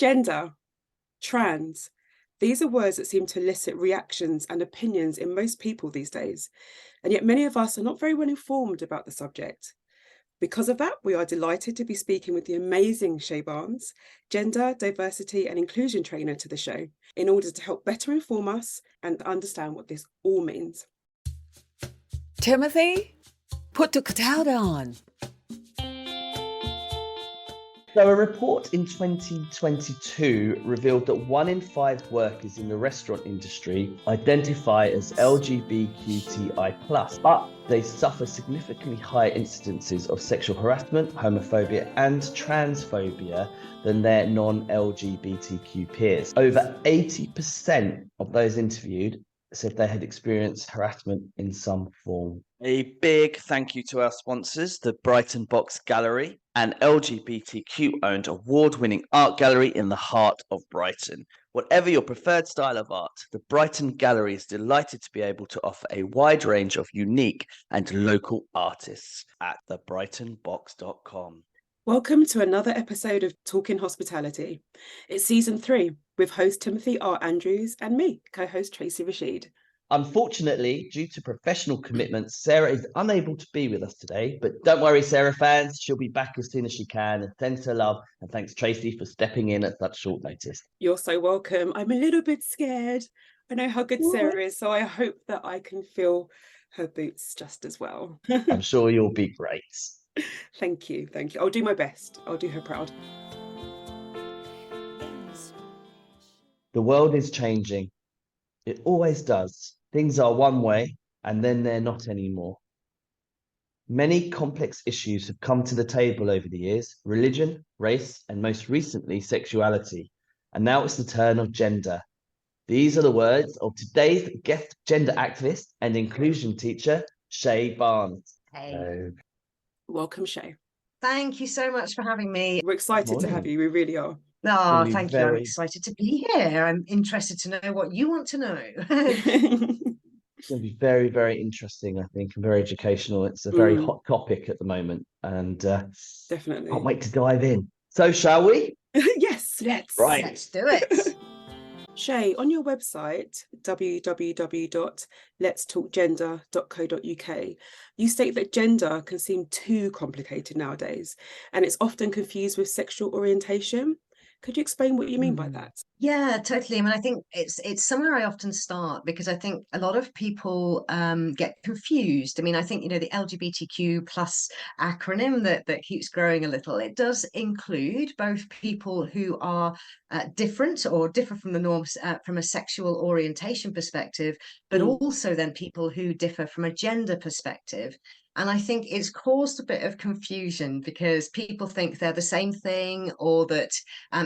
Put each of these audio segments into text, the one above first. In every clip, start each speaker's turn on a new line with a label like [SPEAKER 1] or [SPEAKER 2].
[SPEAKER 1] Gender, trans. These are words that seem to elicit reactions and opinions in most people these days, and yet many of us are not very well informed about the subject. Because of that, we are delighted to be speaking with the amazing Shay Barnes, gender, diversity and inclusion trainer, to the show, in order to help better inform us and understand what this all means.
[SPEAKER 2] Timothy, put the cloud on.
[SPEAKER 3] So a report in 2022 revealed that 1 in 5 workers in the restaurant industry identify as LGBTQI+, but they suffer significantly higher incidences of sexual harassment, homophobia, and transphobia than their non-LGBTQ peers. Over 80% of those interviewed said they had experienced harassment in some form. A big thank you to our sponsors, the Brighton Box Gallery, an LGBTQ-owned award-winning art gallery in the heart of Brighton. Whatever your preferred style of art, the Brighton Gallery is delighted to be able to offer a wide range of unique and local artists at thebrightonbox.com.
[SPEAKER 1] Welcome to another episode of Talking Hospitality. It's season 3 with host Timothy R. Andrews and me, co-host Tracy Rashid.
[SPEAKER 3] Unfortunately, due to professional commitments, Sarah is unable to be with us today, but don't worry, Sarah fans, she'll be back as soon as she can, and sends her love, and thanks Tracy for stepping in at such short notice.
[SPEAKER 1] You're so welcome. I'm a little bit scared. I know how good Sarah is, so I hope that I can fill her boots just as well.
[SPEAKER 3] I'm sure you'll be great.
[SPEAKER 1] Thank you. I'll do my best. I'll do her proud.
[SPEAKER 3] The world is changing. It always does. Things are one way, and then they're not anymore. Many complex issues have come to the table over the years: religion, race, and most recently, sexuality. And now it's the turn of gender. These are the words of today's guest gender activist and inclusion teacher, Shay Barnes.
[SPEAKER 4] Hey.
[SPEAKER 1] Welcome, Shay.
[SPEAKER 4] Thank you so much for having me.
[SPEAKER 1] We're excited to have you. We really are.
[SPEAKER 4] Oh, thank you. I'm excited to be here. I'm interested to know what you want to know.
[SPEAKER 3] It's going to be very, very interesting, I think, and very educational. It's a very hot topic at the moment, and
[SPEAKER 1] definitely
[SPEAKER 3] can't wait to dive in. So, shall we?
[SPEAKER 1] Yes, let's.
[SPEAKER 3] Right.
[SPEAKER 4] Let's do it.
[SPEAKER 1] Shay, on your website, www.letstalkgender.co.uk, you state that gender can seem too complicated nowadays, and it's often confused with sexual orientation. Could you explain what you mean by that?
[SPEAKER 4] Yeah, totally. I mean, I think it's somewhere I often start, because I think a lot of people get confused. I mean, I think, the LGBTQ plus acronym that keeps growing a little, it does include both people who are different or differ from the norms from a sexual orientation perspective, but also then people who differ from a gender perspective. And I think it's caused a bit of confusion because people think they're the same thing, or that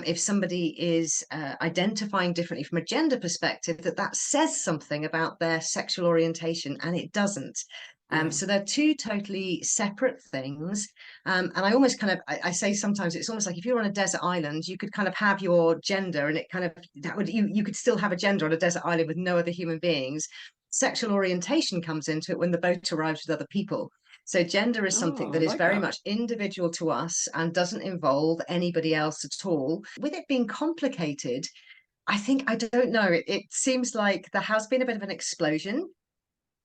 [SPEAKER 4] if somebody is identifying differently from a gender perspective, that says something about their sexual orientation, and it doesn't. So they're two totally separate things. And I almost I say sometimes it's almost like if you're on a desert island, you could kind of have your gender, and it kind of you could still have a gender on a desert island with no other human beings. Sexual orientation comes into it when the boat arrives with other people. So gender is something that is very much individual to us and doesn't involve anybody else at all. With it being complicated, I don't know, it seems like there has been a bit of an explosion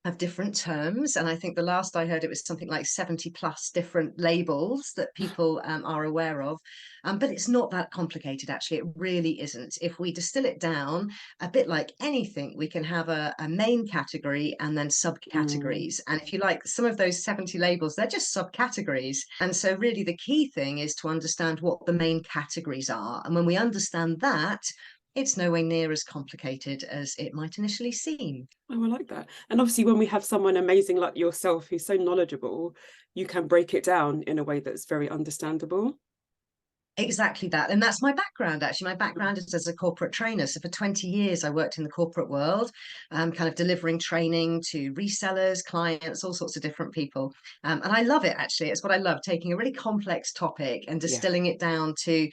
[SPEAKER 4] of different terms, and I think the last I heard it was something like 70 plus different labels that people are aware of, but it's not that complicated. Actually, it really isn't. If we distill it down, a bit like anything, we can have a main category and then subcategories, and if you like, some of those 70 labels, they're just subcategories. And so really the key thing is to understand what the main categories are, and when we understand that, it's nowhere near as complicated as it might initially seem.
[SPEAKER 1] Oh, I like that. And obviously when we have someone amazing like yourself who's so knowledgeable, you can break it down in a way that's very understandable.
[SPEAKER 4] Exactly that. And that's my background, actually. My background is as a corporate trainer. So for 20 years, I worked in the corporate world, kind of delivering training to resellers, clients, all sorts of different people. And I love it, actually. It's what I love, taking a really complex topic and distilling it down to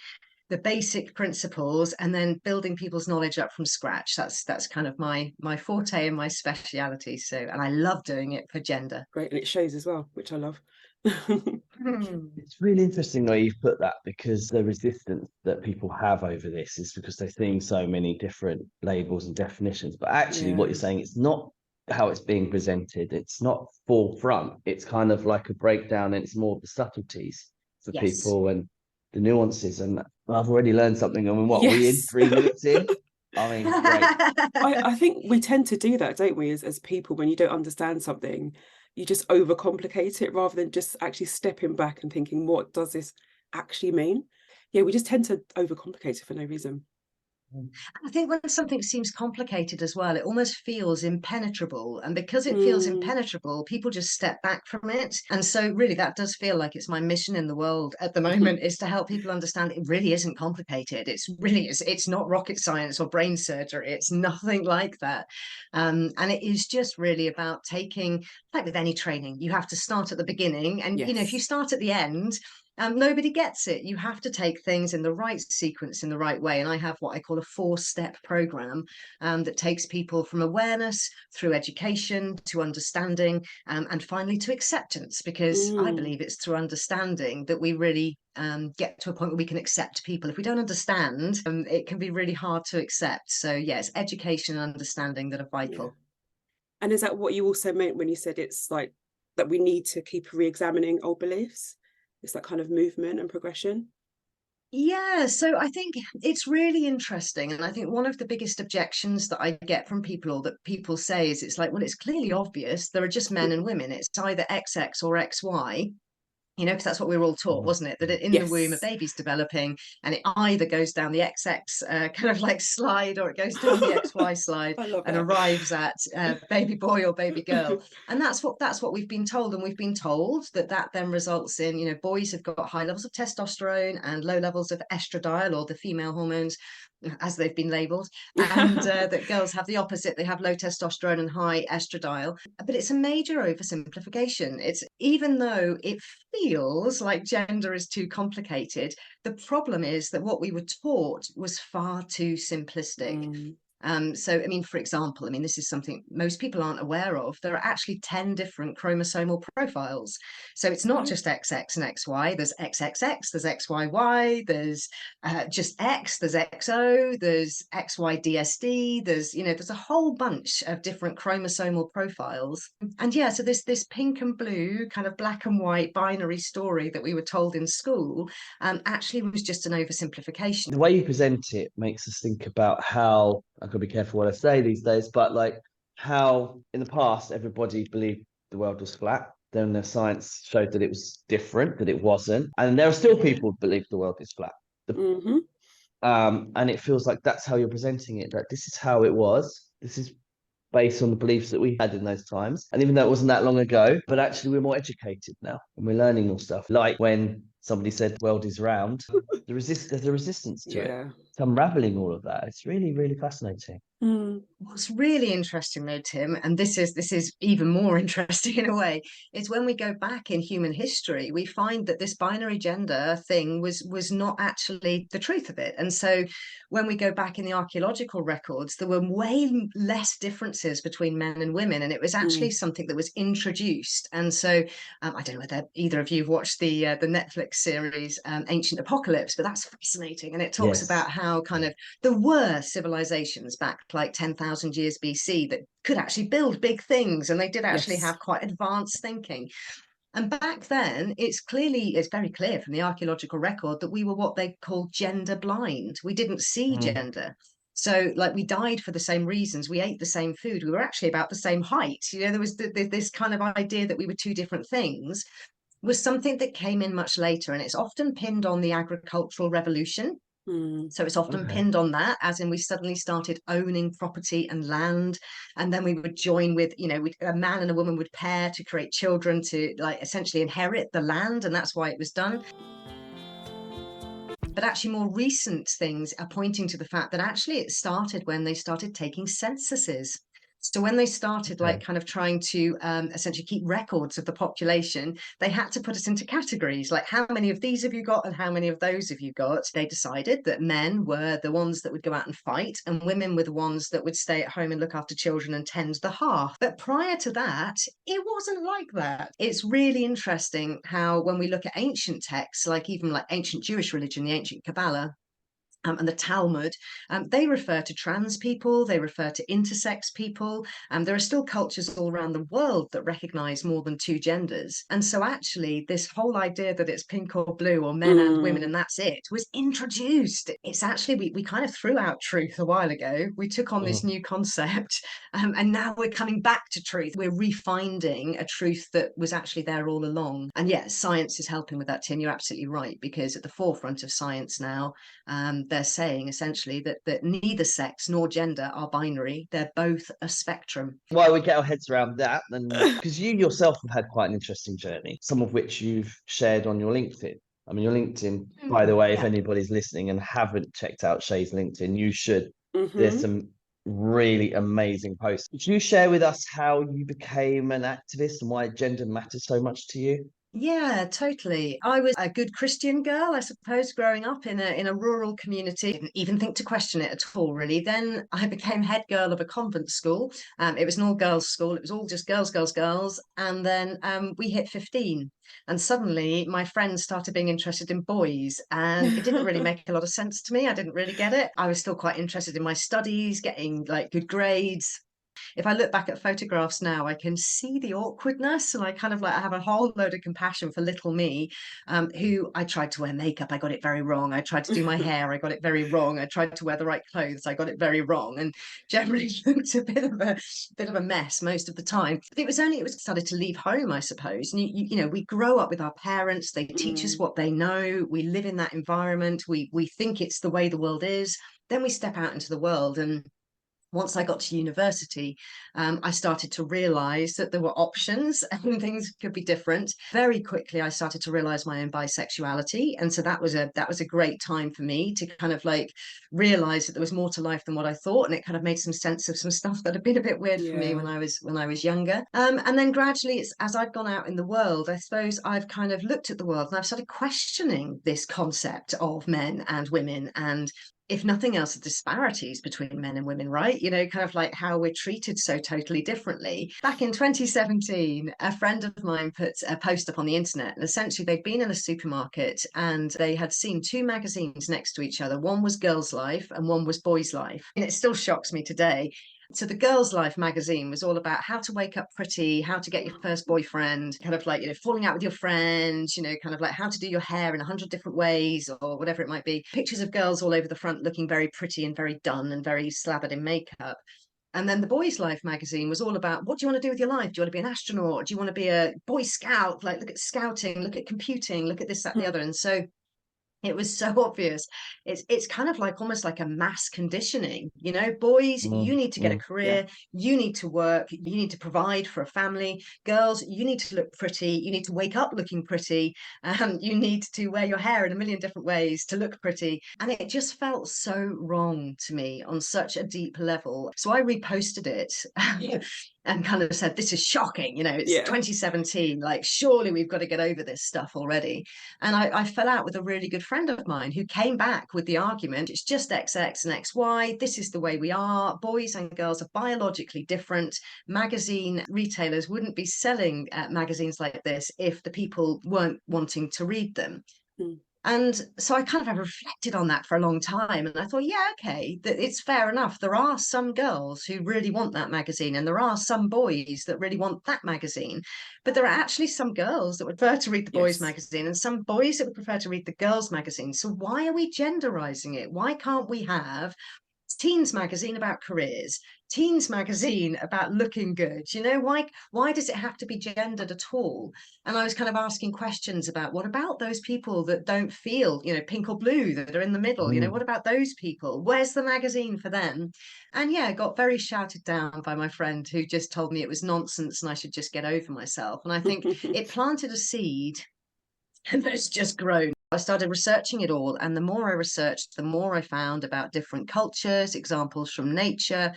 [SPEAKER 4] the basic principles and then building people's knowledge up from scratch. That's kind of my forte and my speciality. So, and I love doing it for gender.
[SPEAKER 1] Great. And it shows as well, which I love.
[SPEAKER 4] Hmm.
[SPEAKER 3] It's really interesting the way you've put that, because the resistance that people have over this is because they're seeing so many different labels and definitions. But actually, what
[SPEAKER 1] Yeah.
[SPEAKER 3] you're saying, it's not how it's being presented. It's not forefront. It's kind of like a breakdown, and it's more of the subtleties for
[SPEAKER 4] Yes.
[SPEAKER 3] people and the nuances. And I've already learned something. I mean, what are we in
[SPEAKER 1] Yes.
[SPEAKER 3] 3 minutes in? I mean, great.
[SPEAKER 1] I think we tend to do that, don't we, as people, when you don't understand something, you just overcomplicate it rather than just actually stepping back and thinking, what does this actually mean? Yeah, we just tend to overcomplicate it for no reason.
[SPEAKER 4] I think when something seems complicated as well, it almost feels impenetrable. And because it feels
[SPEAKER 1] Mm.
[SPEAKER 4] impenetrable, people just step back from it. And so really that does feel like it's my mission in the world at the moment, is to help people understand it really isn't complicated. It's not rocket science or brain surgery. It's nothing like that. And it is just really about taking, like with any training, you have to start at the beginning. And if you
[SPEAKER 1] Yes.
[SPEAKER 4] start at the end, nobody gets it. You have to take things in the right sequence, in the right way. And I have what I call a 4-step program that takes people from awareness through education to understanding, and finally to acceptance, because I
[SPEAKER 1] Mm.
[SPEAKER 4] believe it's through understanding that we really get to a point where we can accept people. If we don't understand, it can be really hard to accept. So, yes, education and understanding that are
[SPEAKER 1] Yeah.
[SPEAKER 4] vital.
[SPEAKER 1] And is that what you also meant when you said it's like that we need to keep re-examining old beliefs? It's that kind of movement and progression?
[SPEAKER 4] Yeah, so I think it's really interesting. And I think one of the biggest objections that I get from people, or that people say, is it's like, well, it's clearly obvious there are just men and women. It's either XX or XY. Because that's what we were all taught,
[SPEAKER 3] Mhm.
[SPEAKER 4] wasn't it? That in the womb, a
[SPEAKER 1] Yes.
[SPEAKER 4] baby's developing, and it either goes down the XX kind of like slide, or it goes down the XY slide
[SPEAKER 1] I love
[SPEAKER 4] and
[SPEAKER 1] that.
[SPEAKER 4] arrives at baby boy or baby girl. And that's what we've been told. And we've been told that that then results in, boys have got high levels of testosterone and low levels of estradiol, or the female hormones, as they've been labeled, and that girls have the opposite. They have low testosterone and high estradiol. But it's a major oversimplification. It's, even though it feels like gender is too complicated, the problem is that what we were taught was far too simplistic.
[SPEAKER 1] Mm.
[SPEAKER 4] So, I mean, for example, this is something most people aren't aware of. There are actually 10 different chromosomal profiles. So it's not
[SPEAKER 1] Oh.
[SPEAKER 4] just XX and XY. There's XXX, there's XYY, there's just X, there's XO, there's XYDSD, there's a whole bunch of different chromosomal profiles. And yeah, so this pink and blue kind of black and white binary story that we were told in school actually was just an oversimplification.
[SPEAKER 3] The way you present it makes us think about how, I've got to be careful what I say these days, but like how in the past everybody believed the world was flat. Then the science showed that it was different, that it wasn't. And there are still
[SPEAKER 4] Yeah.
[SPEAKER 3] people who believe the world is flat.
[SPEAKER 1] Mm-hmm.
[SPEAKER 3] And it feels like that's how you're presenting it, that this is how it was. This is based on the beliefs that we had in those times. And even though it wasn't that long ago, but actually we're more educated now and we're learning more stuff. Like when somebody said the world is round, there's a resistance to it.
[SPEAKER 1] Yeah.
[SPEAKER 3] It's unraveling all of that. It's really, really fascinating.
[SPEAKER 1] Mm.
[SPEAKER 4] What's really interesting though, Tim, and this is even more interesting in a way, is when we go back in human history, we find that this binary gender thing was not actually the truth of it. And so when we go back in the archaeological records, there were way less differences between men and women, and it was actually
[SPEAKER 1] Mm.
[SPEAKER 4] something that was introduced. And so I don't know whether either of you have watched the Netflix series Ancient Apocalypse, but that's fascinating, and it talks
[SPEAKER 3] Yes.
[SPEAKER 4] about how kind
[SPEAKER 3] Yeah.
[SPEAKER 4] of there were civilizations back like 10,000 years BC that could actually build big things, and they did actually
[SPEAKER 1] Yes.
[SPEAKER 4] have quite advanced thinking. And back then, it's very clear from the archaeological record that we were what they call gender blind. We didn't see
[SPEAKER 3] Mm.
[SPEAKER 4] gender. So, like, we died for the same reasons. We ate the same food. We were actually about the same height. There was this kind of idea that we were two different things, was something that came in much later. And it's often pinned on the agricultural revolution.
[SPEAKER 1] Mm.
[SPEAKER 4] So it's often
[SPEAKER 3] Okay.
[SPEAKER 4] pinned on that, as in we suddenly started owning property and land, and then we would join with, a man and a woman would pair to create children to like essentially inherit the land, and that's why it was done. But actually, more recent things are pointing to the fact that actually it started when they started taking censuses. So when they started
[SPEAKER 3] Okay.
[SPEAKER 4] like kind of trying to essentially keep records of the population, they had to put us into categories, like how many of these have you got and how many of those have you got. They decided that men were the ones that would go out and fight and women were the ones that would stay at home and look after children and tend the hearth. But prior to that, it wasn't like that. It's really interesting how when we look at ancient texts, like even like ancient Jewish religion, the ancient Kabbalah, and the Talmud, they refer to trans people, they refer to intersex people. There are still cultures all around the world that recognize more than two genders. And so actually this whole idea that it's pink or blue or men and women and that's it was introduced. It's actually, we kind of threw out truth a while ago. We took on this new concept and now we're coming back to truth. We're refinding a truth that was actually there all along. And yes, science is helping with that, Tim. You're absolutely right, because at the forefront of science now, they're saying essentially that neither sex nor gender are binary. They're both a spectrum.
[SPEAKER 3] While we get our heads around that, and because you yourself have had quite an interesting journey, some of which you've shared on your LinkedIn. I mean, your LinkedIn, by the way, if anybody's listening and haven't checked out Shay's LinkedIn, you should. There's some really amazing posts. Could you share with us how you became an activist and why gender matters so much to you?
[SPEAKER 4] Yeah, totally. I was a good Christian girl, I suppose, growing up in a rural community. Didn't even think to question it at all, really. Then I became head girl of a convent school. It was an all-girls school. It was all just girls, girls, girls. And then we hit 15. And suddenly my friends started being interested in boys. And it didn't really make a lot of sense to me. I didn't really get it. I was still quite interested in my studies, getting like good grades. If I look back at photographs now, I can see the awkwardness, and I kind of like I have a whole load of compassion for little me, who I tried to wear makeup, I got it very wrong. I tried to do my hair, I got it very wrong. I tried to wear the right clothes, I got it very wrong, and generally looked a bit of a mess most of the time. But it was started to leave home, I suppose. And you know, we grow up with our parents, they teach us what they know, we live in that environment, we think it's the way the world is. Then we step out into the world, and once I got to university, I started to realize that there were options and things could be different. Very quickly, I started to realize my own bisexuality. And so that was a great time for me to kind of like realize that there was more to life than what I thought. And it kind of made some sense of some stuff that had been a bit weird for me
[SPEAKER 1] Yeah.
[SPEAKER 4] when I was younger. And then gradually, as I've gone out in the world, I suppose I've kind of looked at the world and I've started questioning this concept of men and women, and if nothing else, the disparities between men and women, right? You know, kind of like how we're treated so totally differently. Back in 2017, a friend of mine put a post up on the internet, and essentially they'd been in a supermarket and they had seen two magazines next to each other. One was Girls' Life and one was Boys' Life. And it still shocks me today. So the Girls' Life magazine was all about how to wake up pretty, how to get your first boyfriend, kind of like, you know, falling out with your friends, you know, kind of like how to do your hair in 100 different ways or whatever it might be. Pictures of girls all over the front looking very pretty and very done and very slathered in makeup. And then the Boys' Life magazine was all about, what do you want to do with your life? Do you want to be an astronaut? Do you want to be a Boy Scout? Like, look at scouting, look at computing, look at this, that, and the other. And so it was so obvious. It's kind of like almost like a mass conditioning, you know. Boys, you need to get a
[SPEAKER 1] Yeah.
[SPEAKER 4] career, you need to work, you need to provide for a family. Girls, you need to look pretty, you need to wake up looking pretty, you need to wear your hair in a million different ways to look pretty. And it just felt so wrong to me on such a deep level. So I reposted it and kind of said, this is shocking, you know, it's
[SPEAKER 1] Yeah.
[SPEAKER 4] 2017, like surely we've got to get over this stuff already. And I fell out with a really good friend of mine who came back with the argument, it's just XX and XY, this is the way we are, boys and girls are biologically different. Magazine retailers wouldn't be selling magazines like this if the people weren't wanting to read them. And so I kind of have reflected on that for a long time. And I thought, yeah, okay, that it's fair enough. There are some girls who really want that magazine, and there are some boys that really want that magazine. But there are actually some girls that would prefer to read the boys'
[SPEAKER 1] Yes.
[SPEAKER 4] magazine and some boys that would prefer to read the girls' magazine. So why are we genderizing it? Why can't we have teens magazine about careers, teens magazine about looking good? You know, why does it have to be gendered at all? And I was kind of asking questions about, what about those people that don't feel, you know, pink or blue, that are in the middle? You know, what about those people? Where's the magazine for them? And yeah, got very shouted down by my friend, who just told me it was nonsense and I should just get over myself. And I think it planted a seed and it's just grown. I started researching it all, and the more I researched, the more I found about different cultures, examples from nature,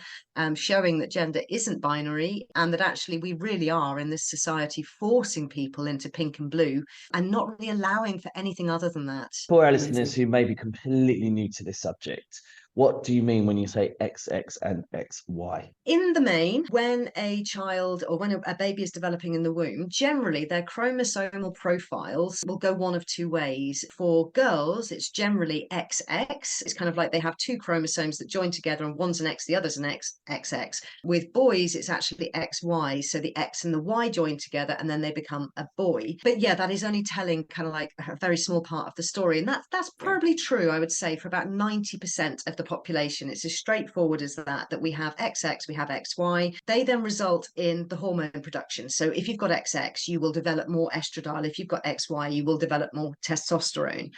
[SPEAKER 4] showing that gender isn't binary, and that actually we really are in this society forcing people into pink and blue and not really allowing for anything other than that.
[SPEAKER 3] For our
[SPEAKER 1] Amazing.
[SPEAKER 3] listeners who may be completely new to this subject, what do you mean when you say XX and XY?
[SPEAKER 4] In the main, when a child or when a baby is developing in the womb, generally their chromosomal profiles will go one of two ways. For girls, it's generally XX. It's kind of like they have two chromosomes that join together, and one's an X, the other's an XX. With boys, it's actually XY. So the X and the Y join together, and then they become a boy. But yeah, that is only telling kind of like a very small part of the story. And that's probably true, I would say, for about 90% of the population. It's as straightforward as that we have XX, we have XY. They then result in the hormone production. So if you've got XX, you will develop more estradiol. If you've got XY, you will develop more testosterone.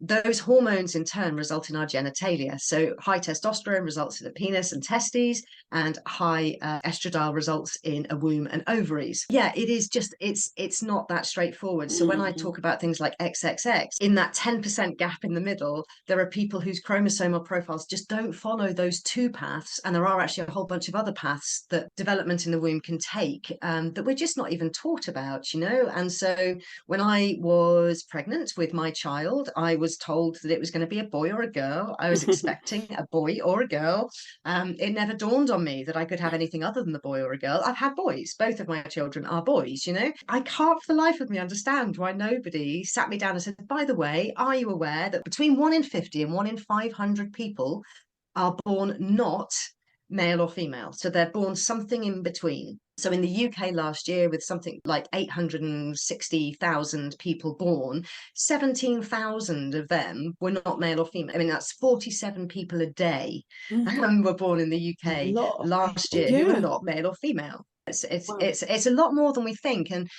[SPEAKER 4] Those hormones in turn result in our genitalia. So high testosterone results in a penis and testes, and high estradiol results in a womb and ovaries. Yeah, it is just, it's not that straightforward. So when I talk about things like XXX, in that 10% gap in the middle, there are people whose chromosomal profiles just don't follow those two paths. And there are actually a whole bunch of other paths that development in the womb can take that we're just not even taught about, you know? And so when I was pregnant with my child, I was told that it was going to be a boy or a girl. I was expecting a boy or a girl. It never dawned on me that I could have anything other than the boy or a girl. I've had boys. Both of my children are boys, you know. I can't for the life of me understand why nobody sat me down and said, by the way, are you aware that between 1 in 50 and 1 in 500 people are born not male or female? So they're born something in between. So in the UK last year, with something like 860,000 people born, 17,000 of them were not male or female. I mean, that's 47 people a day were born in the
[SPEAKER 3] A
[SPEAKER 4] UK
[SPEAKER 3] lot of
[SPEAKER 4] last
[SPEAKER 3] people.
[SPEAKER 4] year who were
[SPEAKER 1] Yeah.
[SPEAKER 4] not male or female. It's
[SPEAKER 1] Wow.
[SPEAKER 4] it's a lot more than we think, and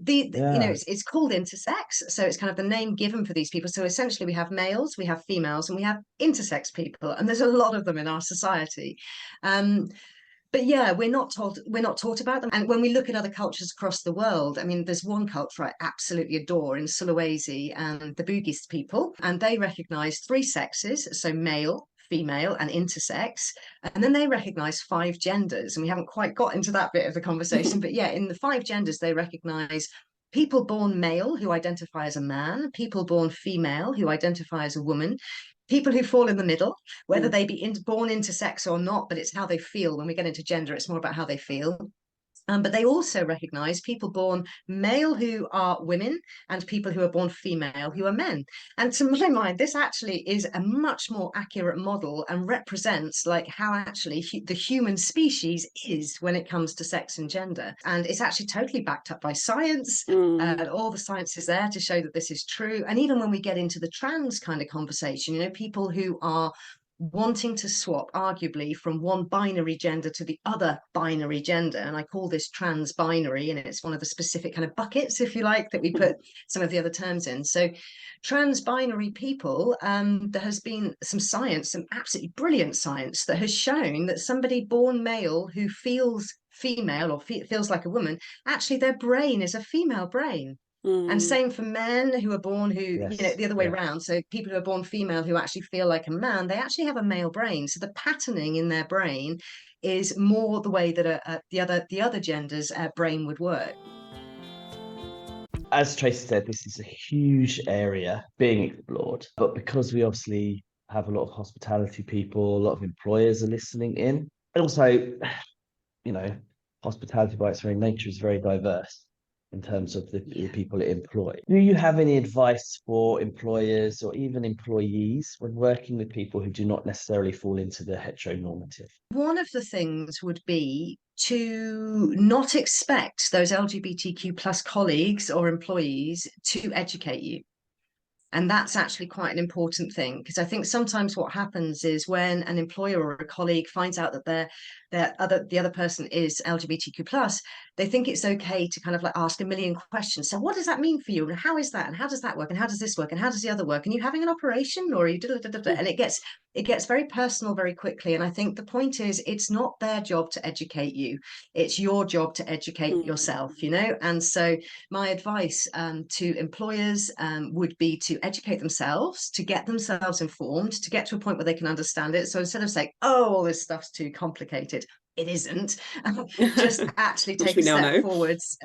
[SPEAKER 4] you know
[SPEAKER 3] Yeah.
[SPEAKER 4] it's called intersex, so it's kind of the name given for these people. So essentially, we have males, we have females, and we have intersex people, and there's a lot of them in our society. But yeah, we're not taught about them. And when we look at other cultures across the world, I mean, there's one culture I absolutely adore in Sulawesi and the Bugis people, and they recognize three sexes, so male, female, and intersex. And then they recognize five genders. And we haven't quite got into that bit of the conversation, but yeah, in the five genders, they recognize people born male who identify as a man, people born female who identify as a woman, people who fall in the middle, whether they be born into sex or not, but it's how they feel. When we get into gender, it's more about how they feel. But they also recognize people born male who are women and people who are born female who are men. And to my mind, this actually is a much more accurate model and represents like how actually the human species is when it comes to sex and gender. And it's actually totally backed up by science. All the science is there to show that this is true. And even when we get into the trans kind of conversation, you know, people who are wanting to swap arguably from one binary gender to the other binary gender, and I call this trans binary, and it's one of the specific kind of buckets, if you like, that we put some of the other terms in. So trans binary people, there has been some science, some absolutely brilliant science that has shown that somebody born male who feels female or feels like a woman, actually their brain is a female brain. And same for men who are born who, you know,
[SPEAKER 3] Yes.
[SPEAKER 4] the other way around. So people who are born female who actually feel like a man, they actually have a male brain. So the patterning in their brain is more the way that the other gender's brain would work.
[SPEAKER 3] As Tracy said, this is a huge area being explored, but because we obviously have a lot of hospitality people, a lot of employers are listening in, and also, you know, hospitality by its very nature is very diverse in terms of the people it employs. Do you have any advice for employers or even employees when working with people who do not necessarily fall into the heteronormative?
[SPEAKER 4] One of the things would be to not expect those LGBTQ plus colleagues or employees to educate you. And that's actually quite an important thing, because I think sometimes what happens is when an employer or a colleague finds out that the other person is LGBTQ plus, they think it's okay to kind of like ask a million questions. So what does that mean for you? And how is that? And how does that work? And how does this work? And how does the other work? And you having an operation, or are you and it gets very personal very quickly. And I think the point is, it's not their job to educate you. It's your job to educate yourself, And so my advice to employers would be to educate themselves, to get themselves informed, to get to a point where they can understand it. So instead of saying, oh, all this stuff's too complicated, it isn't. Just actually
[SPEAKER 1] Which
[SPEAKER 4] take
[SPEAKER 1] we
[SPEAKER 4] a
[SPEAKER 1] now
[SPEAKER 4] step
[SPEAKER 1] know.
[SPEAKER 4] forwards.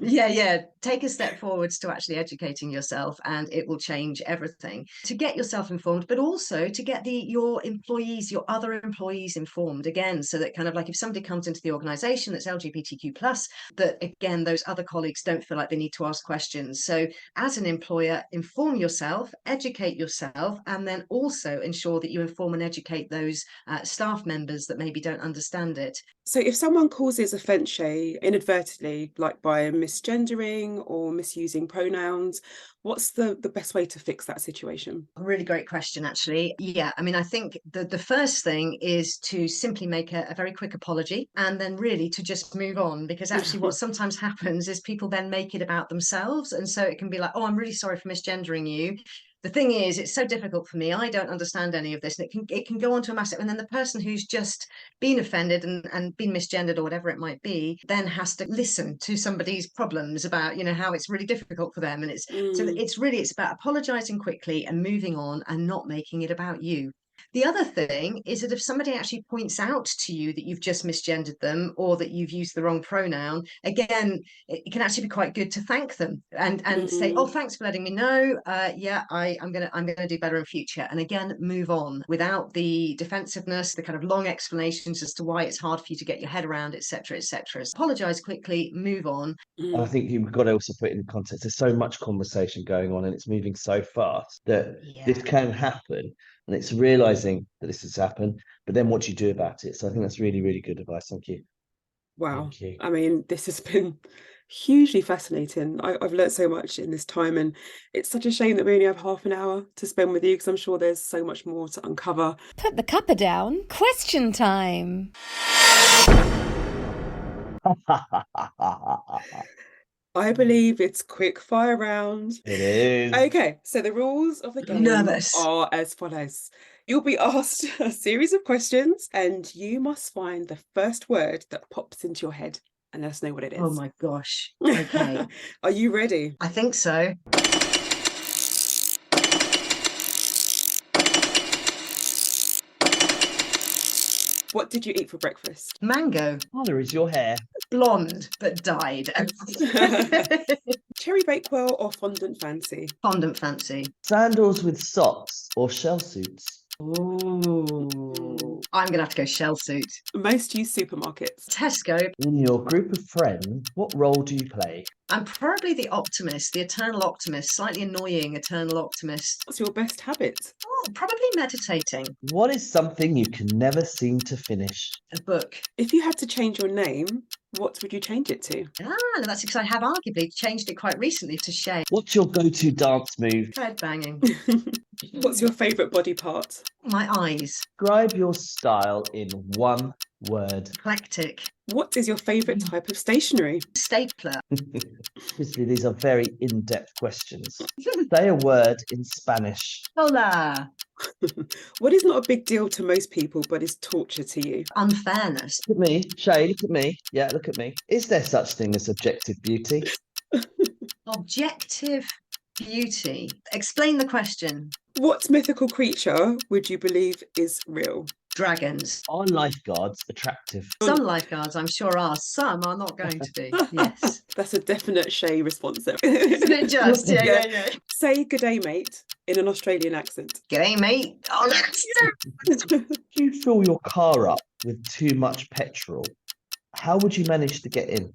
[SPEAKER 4] Yeah. Take a step forwards to actually educating yourself, and it will change everything. To get yourself informed, but also to get your employees, your other employees informed again, so that kind of like if somebody comes into the organization that's LGBTQ plus, that again, those other colleagues don't feel like they need to ask questions. So as an employer, inform yourself, educate yourself, and then also ensure that you inform and educate those staff members that maybe don't understand it.
[SPEAKER 1] So if someone causes offence, Shay, inadvertently, like by misgendering or misusing pronouns, what's the best way to fix that situation?
[SPEAKER 4] A really great question, actually. Yeah, I mean, I think the first thing is to simply make a very quick apology, and then really to just move on, because actually what sometimes happens is people then make it about themselves. And so it can be like, oh, I'm really sorry for misgendering you. The thing is, it's so difficult for me. I don't understand any of this. And it can go on to a massive, and then the person who's just been offended and been misgendered or whatever it might be, then has to listen to somebody's problems about, how it's really difficult for them. And it's about apologizing quickly and moving on and not making it about you. The other thing is that if somebody actually points out to you that you've just misgendered them, or that you've used the wrong pronoun, again, it can actually be quite good to thank them and say, oh, thanks for letting me know. I'm gonna do better in future. And again, move on without the defensiveness, the kind of long explanations as to why it's hard for you to get your head around, etc., etc. Apologize quickly, move on.
[SPEAKER 3] And I think you've got to also put it in context. There's so much conversation going on, and it's moving so fast that this can happen. And it's realizing that this has happened, but then what do you do about it? So I think that's really, really good advice. Thank you.
[SPEAKER 1] Wow.
[SPEAKER 3] Thank you.
[SPEAKER 1] I mean, this has been hugely fascinating. I've learned so much in this time, and it's such a shame that we only have half an hour to spend with you, because I'm sure there's so much more to uncover.
[SPEAKER 2] Put the cuppa down. Question time.
[SPEAKER 1] I believe it's quick fire round.
[SPEAKER 3] It is.
[SPEAKER 1] Okay, so the rules of the game are as follows. You'll be asked a series of questions, and you must find the first word that pops into your head and let us know what it is.
[SPEAKER 4] Oh my gosh. Okay.
[SPEAKER 1] Are you ready?
[SPEAKER 4] I think so.
[SPEAKER 1] What did you eat for breakfast?
[SPEAKER 4] Mango.
[SPEAKER 3] Colour is your hair.
[SPEAKER 4] Blonde, but dyed.
[SPEAKER 1] Cherry Bakewell or fondant fancy?
[SPEAKER 4] Fondant fancy.
[SPEAKER 3] Sandals with socks or shell suits?
[SPEAKER 4] Ooh. I'm going to have to go shell suit.
[SPEAKER 1] Most used supermarkets?
[SPEAKER 4] Tesco.
[SPEAKER 3] In your group of friends, what role do you play?
[SPEAKER 4] I'm probably the optimist, the eternal optimist, slightly annoying eternal optimist.
[SPEAKER 1] What's your best habit?
[SPEAKER 4] Oh, probably meditating.
[SPEAKER 3] What is something you can never seem to finish?
[SPEAKER 4] A book.
[SPEAKER 1] If you had to change your name, what would you change it to?
[SPEAKER 4] That's because I have arguably changed it quite recently to Shay.
[SPEAKER 3] What's your go-to dance move?
[SPEAKER 4] Head banging.
[SPEAKER 1] What's your favourite body part?
[SPEAKER 4] My eyes.
[SPEAKER 3] Describe your style in one word.
[SPEAKER 4] Eclectic.
[SPEAKER 1] What is your favourite type of stationery?
[SPEAKER 4] Stapler.
[SPEAKER 3] Obviously, these are very in-depth questions. Say a word in Spanish.
[SPEAKER 4] Hola.
[SPEAKER 1] What is not a big deal to most people but is torture to you?
[SPEAKER 4] Unfairness.
[SPEAKER 3] Look at me, Shay, look at me. Yeah, look at me. Is there such thing as objective beauty?
[SPEAKER 4] Objective beauty. Explain the question.
[SPEAKER 1] What mythical creature would you believe is real?
[SPEAKER 4] Dragons.
[SPEAKER 3] Are lifeguards attractive?
[SPEAKER 4] Some lifeguards, I'm sure, are. Some are not going to be. Yes.
[SPEAKER 1] That's a definite Shay response there.
[SPEAKER 4] Isn't it just? Yeah.
[SPEAKER 1] Say good day, mate, in an Australian accent.
[SPEAKER 4] G'day, mate. Oh,
[SPEAKER 3] Do you fill your car up with too much petrol? How would you manage to get in?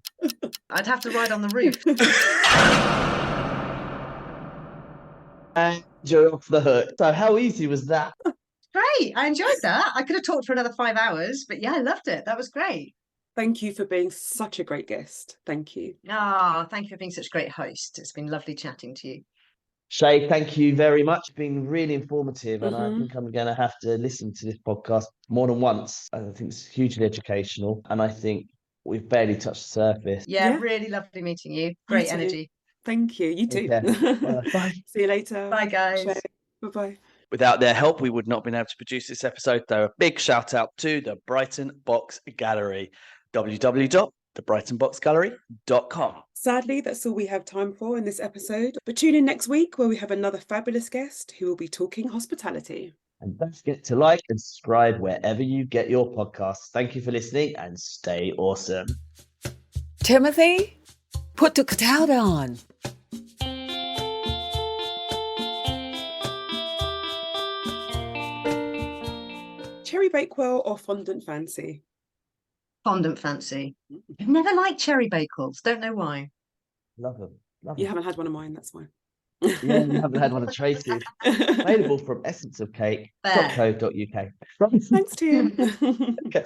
[SPEAKER 4] I'd have to ride on the roof.
[SPEAKER 3] And you're off the hook. So how easy was that?
[SPEAKER 4] Great. I enjoyed that. I could have talked for another 5 hours, but yeah, I loved it. That was great.
[SPEAKER 1] Thank you for being such a great guest. Thank you.
[SPEAKER 4] Thank you for being such a great host. It's been lovely chatting to you.
[SPEAKER 3] Shay, thank you very much. It's been really informative, and I think I'm going to have to listen to this podcast more than once. I think it's hugely educational, and I think We've barely touched the surface.
[SPEAKER 4] Yeah,
[SPEAKER 1] Yeah.
[SPEAKER 4] really lovely meeting you.
[SPEAKER 1] You
[SPEAKER 4] Great
[SPEAKER 1] too.
[SPEAKER 4] energy.
[SPEAKER 1] Thank you. You too.
[SPEAKER 3] Bye.
[SPEAKER 1] See you later.
[SPEAKER 4] Bye, guys.
[SPEAKER 1] Bye-bye.
[SPEAKER 3] Without their help, we would not have been able to produce this episode. So a big shout out to the Brighton Box Gallery, www.thebrightonboxgallery.com.
[SPEAKER 1] Sadly, that's all we have time for in this episode. But tune in next week where we have another fabulous guest who will be talking hospitality.
[SPEAKER 3] And don't forget to like and subscribe wherever you get your podcasts. Thank you for listening and stay awesome.
[SPEAKER 5] Timothy, put the cloud on.
[SPEAKER 1] Cherry Bakewell or fondant fancy?
[SPEAKER 4] Fondant fancy. I've never liked cherry bagels. Don't know why.
[SPEAKER 3] Love them. Love
[SPEAKER 1] You
[SPEAKER 3] them.
[SPEAKER 1] haven't had one of mine, that's fine.
[SPEAKER 3] Yeah, you haven't had one of Tracy's. Available from essenceofcake.co.uk.
[SPEAKER 1] Thanks, Tim.
[SPEAKER 3] Okay.